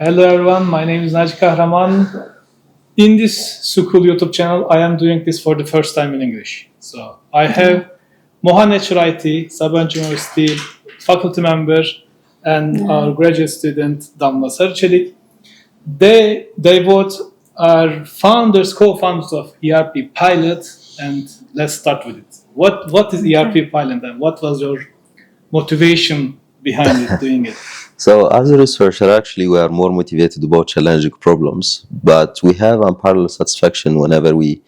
Hello everyone, my name is Naci Kahraman. In this sucool YouTube channel, I am doing this for the first time in English. So I have Moha Neçuraytı, Sabancı University faculty member and our graduate student Damla Sarıçelik. They both are co-founders of ERP Pilot, and let's start with it. What is ERP Pilot and what was your motivation behind it, doing it? So as a researcher, actually, we are more motivated about challenging problems, but we have unparalleled satisfaction whenever we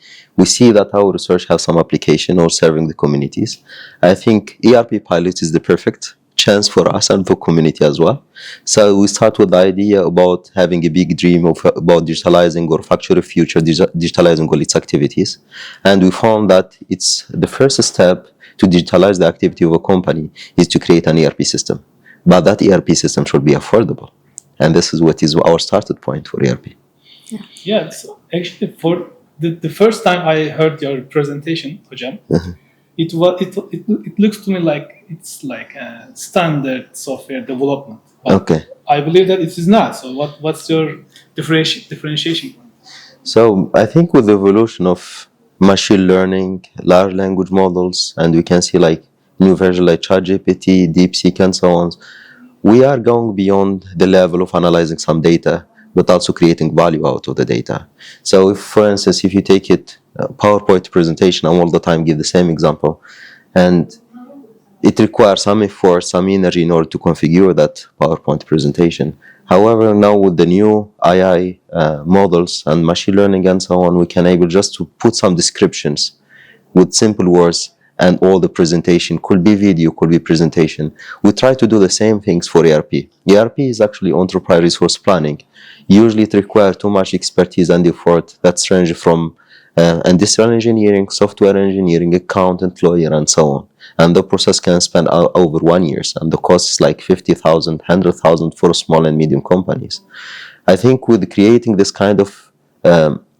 see that our research has some application or serving the communities. I think ERP Pilot is the perfect chance for us and the community as well. So we start with the idea about having a big dream about digitalizing or factory future, digitalizing all its activities. And we found that it's the first step to digitalize the activity of a company is to create an ERP system. But that ERP system should be affordable. And this is what is our started point for ERP. Yeah, so actually for the first time I heard your presentation, Hocam, it looks to me like it's like a standard software development. But Okay. I believe that it is not. So what's your differentiation point? So I think with the evolution of machine learning, large language models, and we can see like new version like ChatGPT, DeepSeek, and so on, we are going beyond the level of analyzing some data, but also creating value out of the data. So if, for instance, if you take it PowerPoint presentation, I all the time give the same example, and it requires some effort, some energy in order to configure that PowerPoint presentation. However, now with the new AI models and machine learning and so on, we can able just to put some descriptions with simple words, and all the presentation could be video, could be presentation. We try to do the same things for ERP. ERP is actually enterprise resource planning. Usually it requires too much expertise and effort that's range from industrial engineering, software engineering, accountant, lawyer, and so on. And the process can span over 1 year, and the cost is like 50,000, 100,000 for small and medium companies. I think with creating this kind of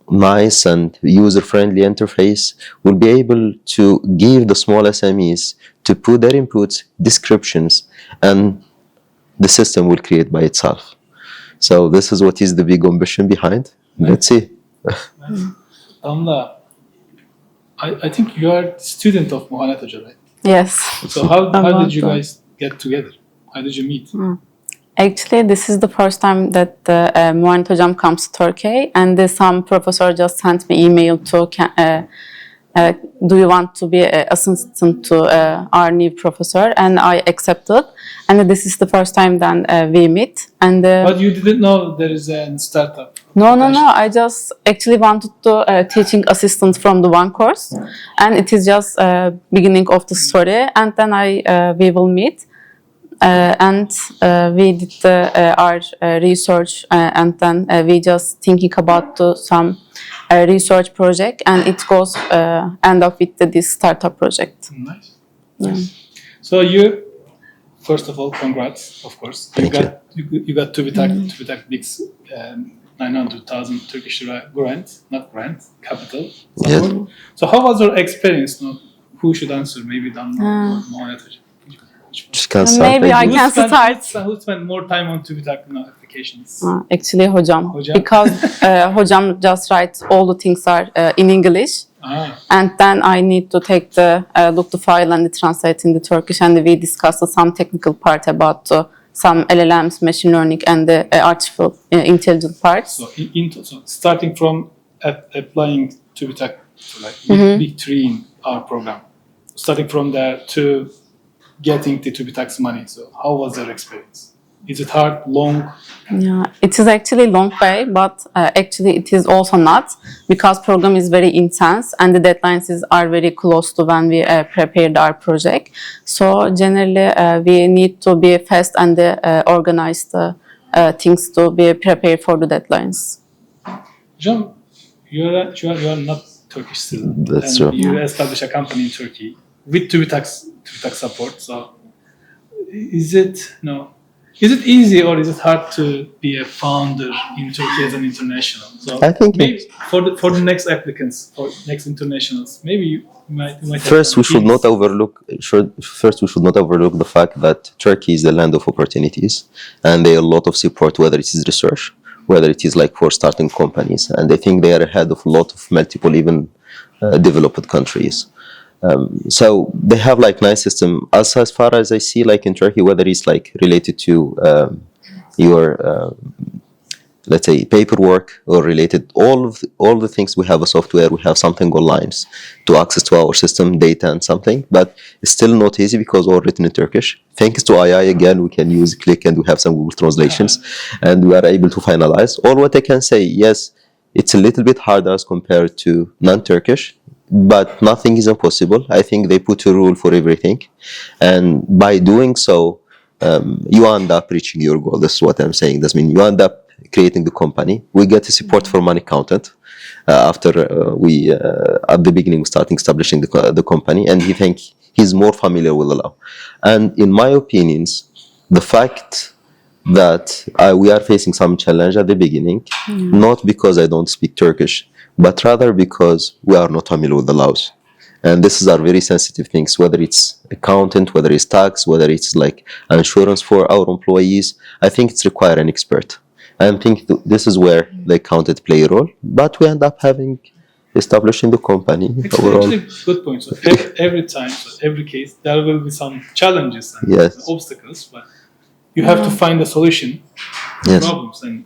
nice and user-friendly interface, we'll be able to give the small SMEs to put their inputs, descriptions, and the system will create by itself. So this is what is the big ambition behind. Let's see. Damla, I think you are a student of Muhammad Hoca, right? Yes. So how did you guys get together? How did you meet? Actually, this is the first time that Muhammad Hocam comes to Turkey, and some professor just sent me email to do you want to be an assistant to our new professor, and I accepted. And this is the first time then we meet. And But you didn't know there is a startup. No. I just actually wanted to teaching assistant from the one course, and it is just beginning of the story. And then we will meet. And we did our research, and then we just thinking about some research project, and it goes end up with this startup project. Nice. Yeah. So you, first of all, congrats, of course. You got TÜBİTAK big 900,000 Turkish lira capital. Yes. So how was your experience? No? Who should answer? Maybe Damla or Muhammad Hoca. Maybe I can start. Who spend more time on TÜBİTAK applications? Actually, Hocam. Because Hocam just writes all the things are in English. And then I need to take look the file and translate in the Turkish, and we discussed some technical part about some LLMs, machine learning, and the artificial intelligence parts. So starting from applying TÜBİTAK to like big three in our program, starting from there to getting the TÜBİTAK's money. So how was your experience? Is it hard, long? Yeah, it is actually long way, but actually it is also not, because program is very intense and the deadlines are very close to when we prepared our project. So generally we need to be fast and organize the things to be prepared for the deadlines. John, you are not Turkish citizen. That's true. You established a company in Turkey with TÜBİTAK support. So is it easy or is it hard to be a founder in Turkey as an international? So I think maybe for the next applicants, for next internationals, maybe You might have First, some we should not hints. overlook the fact that Turkey is the land of opportunities, and there are a lot of support, whether it is research, whether it is like for starting companies, and I think they are ahead of a lot of multiple even developed countries. So they have like nice system. As far as I see, like in Turkey, whether it's like related to your let's say paperwork or related all the things, we have a software, we have something online to access to our system data and something, but it's still not easy because all written in Turkish. Thanks to AI again, we can use click and we have some Google translations and we are able to finalize all. What I can say, yes, it's a little bit harder as compared to non-Turkish, but nothing is impossible. I think they put a rule for everything, and by doing so, you end up reaching your goal. That's what I'm saying. That means you end up creating the company. We get support from an accountant after we at the beginning we starting establishing the company, and he think he's more familiar with the law. And in my opinions, the fact that we are facing some challenge at the beginning, not because I don't speak Turkish, but rather because we are not familiar with the laws. And this are very sensitive things, whether it's accountant, whether it's tax, whether it's like insurance for our employees. I think it's require an expert. I think this is where the accountant play a role, but we end up having establishing the company It's overall. actually a good point. So every time, so every case, there will be some challenges and Yes. obstacles, but you have to find a solution to Yes. problems. And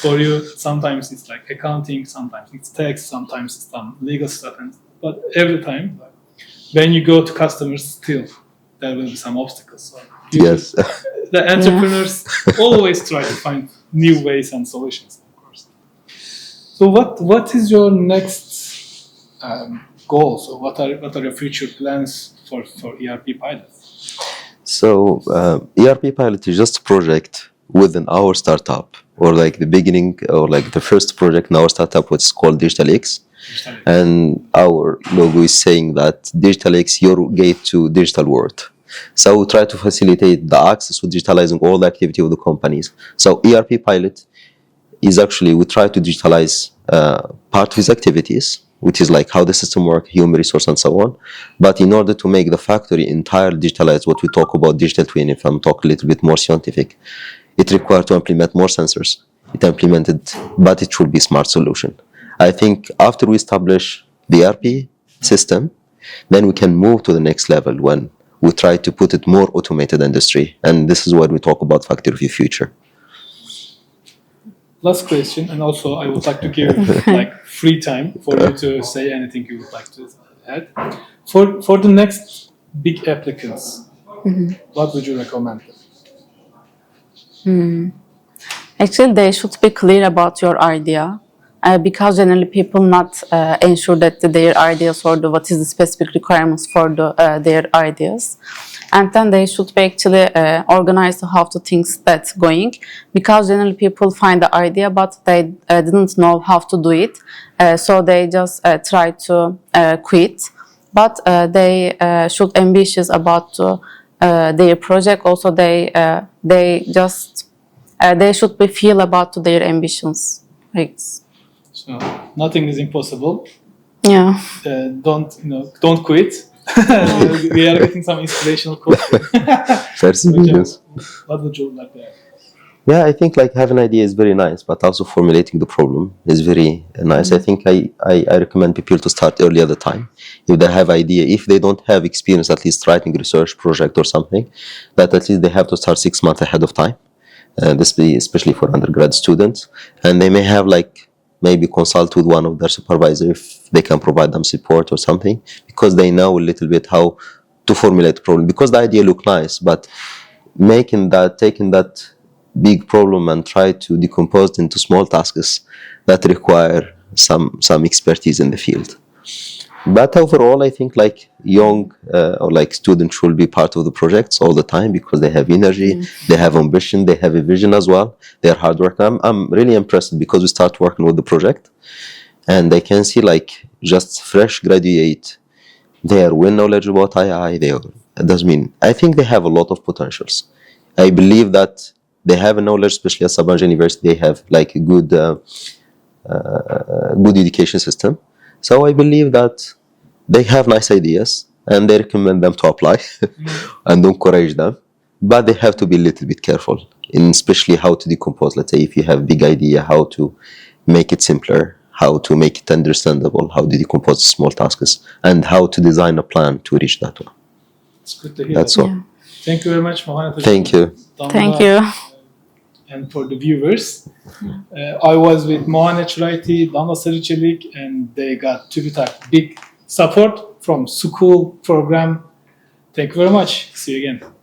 for you, sometimes it's like accounting, sometimes it's tax, sometimes it's some legal stuff. But every time, like, when you go to customers, still there will be some obstacles. So Yes. the entrepreneurs always try to find new ways and solutions, of course. So what is your next goals, or what are your future plans for ERP Pilot? So ERP Pilot is just a project within our startup, or like the beginning, or like the first project in our startup, which is called Digital X. And our logo is saying that Digital X, your gate to digital world. So we try to facilitate the access to digitalizing all the activity of the companies. So ERP Pilot is actually, we try to digitalize part of his activities, which is like how the system works, human resource and so on. But in order to make the factory entirely digitalized, what we talk about digital twin, if I'm talking a little bit more scientific, it requires to implement more sensors. It implemented, but it should be smart solution. I think after we establish the ERP system, then we can move to the next level when we try to put it more automated industry. And this is what we talk about Factory of the Future. Last question, and also I would like to give like free time for you to say anything you would like to add. For the next big applicants, what would you recommend them? Actually, they should be clear about your idea, because generally people not ensure that their ideas or what is the specific requirements for their ideas. And then they should be actually organized how to things that's going, because generally people find the idea but they didn't know how to do it, so they just try to quit. But they should ambitious about their project. Also, they should be feel about their ambitions. Right. So nothing is impossible. Yeah. Don't quit. We are getting some inspirational quotes. What would you like to add? Yeah, I think like having an idea is very nice, but also formulating the problem is very nice. I think I recommend people to start early at the time. If they have idea, if they don't have experience, at least writing research project or something, that at least they have to start 6 months ahead of time. This be especially for undergrad students, and they may have like maybe consult with one of their supervisors if they can provide them support or something, because they know a little bit how to formulate the problem. Because the idea look nice, but taking that big problem and try to decompose it into small tasks that require some expertise in the field. But overall, I think like young or like students should be part of the projects all the time, because they have energy, they have ambition, they have a vision as well. They are hard work. I'm really impressed because we start working with the project, and I can see like just fresh graduate, they are well knowledge about AI. That doesn't mean, I think they have a lot of potentials. I believe that they have a knowledge, especially at Sabancı University. They have like a good education system. So I believe that they have nice ideas and they recommend them to apply and encourage them, but they have to be a little bit careful, in especially how to decompose. Let's say if you have a big idea, how to make it simpler, how to make it understandable, how to decompose small tasks, and how to design a plan to reach that one. It's good to hear. That's that. all. Yeah. Thank you very much, Mohanet. Thank you. Damla, Thank you. And for the viewers, I was with Mohanet Şurayti, Damla Sarıçelik, and they got TÜBİTAK big support from sucool program. Thank you very much. See you again.